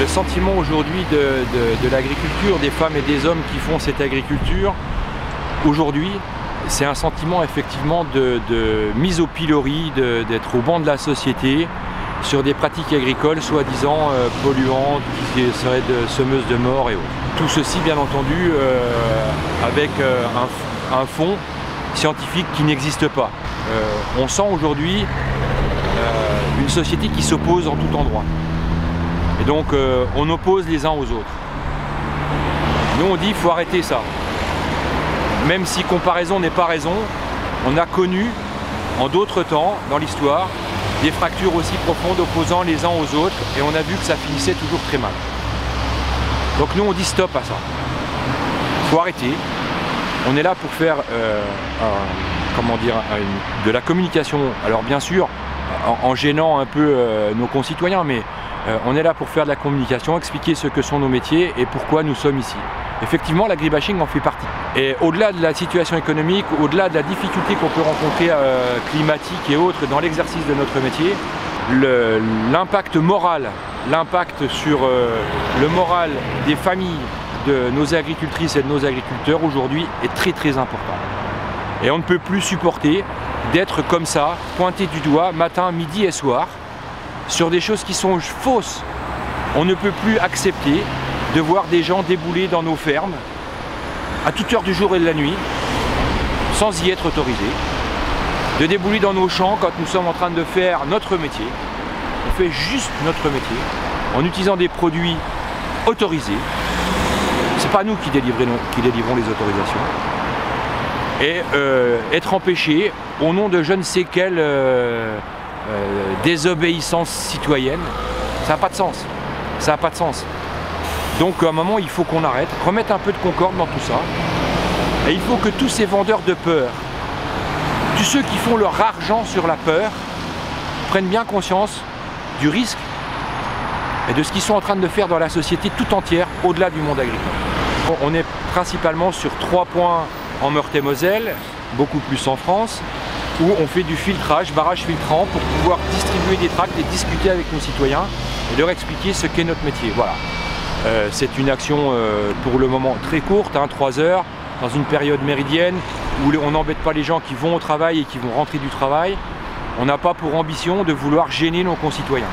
Le sentiment aujourd'hui de l'agriculture, des femmes et des hommes qui font cette agriculture, aujourd'hui, c'est un sentiment effectivement de mise au pilori, d'être au banc de la société, sur des pratiques agricoles soi-disant polluantes, qui seraient de semeuses de mort et autres. Tout ceci bien entendu avec un fond scientifique qui n'existe pas. On sent aujourd'hui une société qui s'oppose en tout endroit. Et donc on oppose les uns aux autres. Nous on dit qu'il faut arrêter ça. Même si comparaison n'est pas raison, on a connu en d'autres temps dans l'histoire des fractures aussi profondes opposant les uns aux autres et on a vu que ça finissait toujours très mal. Donc nous on dit stop à ça. Il faut arrêter. On est là pour faire comment dire, de la communication. Alors bien sûr, en gênant un peu nos concitoyens, mais on est là pour faire de la communication, expliquer ce que sont nos métiers et pourquoi nous sommes ici. Effectivement, l'agribashing en fait partie. Et au-delà de la situation économique, au-delà de la difficulté qu'on peut rencontrer climatique et autres dans l'exercice de notre métier, l'impact moral, l'impact sur le moral des familles de nos agricultrices et de nos agriculteurs aujourd'hui est très très important. Et on ne peut plus supporter d'être comme ça, pointé du doigt matin, midi et soir, sur des choses qui sont fausses. On ne peut plus accepter de voir des gens débouler dans nos fermes à toute heure du jour et de la nuit, sans y être autorisés, de débouler dans nos champs quand nous sommes en train de faire notre métier. On fait juste notre métier, en utilisant des produits autorisés. C'est pas nous qui délivrons les autorisations. Et être empêché au nom de je ne sais quelle désobéissance citoyenne, ça n'a pas de sens. Ça n'a pas de sens. Donc à un moment il faut qu'on arrête, remettre un peu de concorde dans tout ça. Et il faut que tous ces vendeurs de peur, tous ceux qui font leur argent sur la peur, prennent bien conscience du risque et de ce qu'ils sont en train de faire dans la société tout entière, au-delà du monde agricole. On est principalement sur 3 points en Meurthe-et-Moselle, beaucoup plus en France, où on fait du filtrage, barrage filtrant, pour pouvoir distribuer des tracts et discuter avec nos citoyens et leur expliquer ce qu'est notre métier. Voilà. C'est une action pour le moment très courte, 3 heures, dans une période méridienne où on n'embête pas les gens qui vont au travail et qui vont rentrer du travail. On n'a pas pour ambition de vouloir gêner nos concitoyens.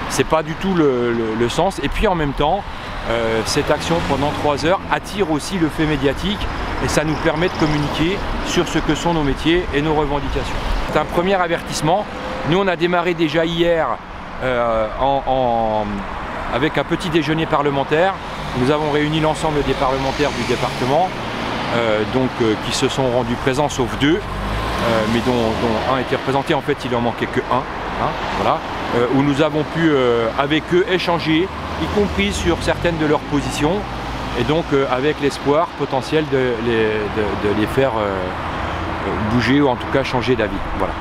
C'est pas du tout le sens. Et puis en même temps, cette action pendant 3 heures attire aussi le fait médiatique et ça nous permet de communiquer sur ce que sont nos métiers et nos revendications. C'est un premier avertissement. Nous on a démarré déjà hier avec un petit déjeuner parlementaire. Nous avons réuni l'ensemble des parlementaires du département, qui se sont rendus présents sauf 2, mais dont un était représenté, en fait il en manquait que un, voilà, où nous avons pu avec eux échanger, y compris sur certaines de leurs positions, et donc avec l'espoir potentiel de les faire bouger ou en tout cas changer d'avis. Voilà.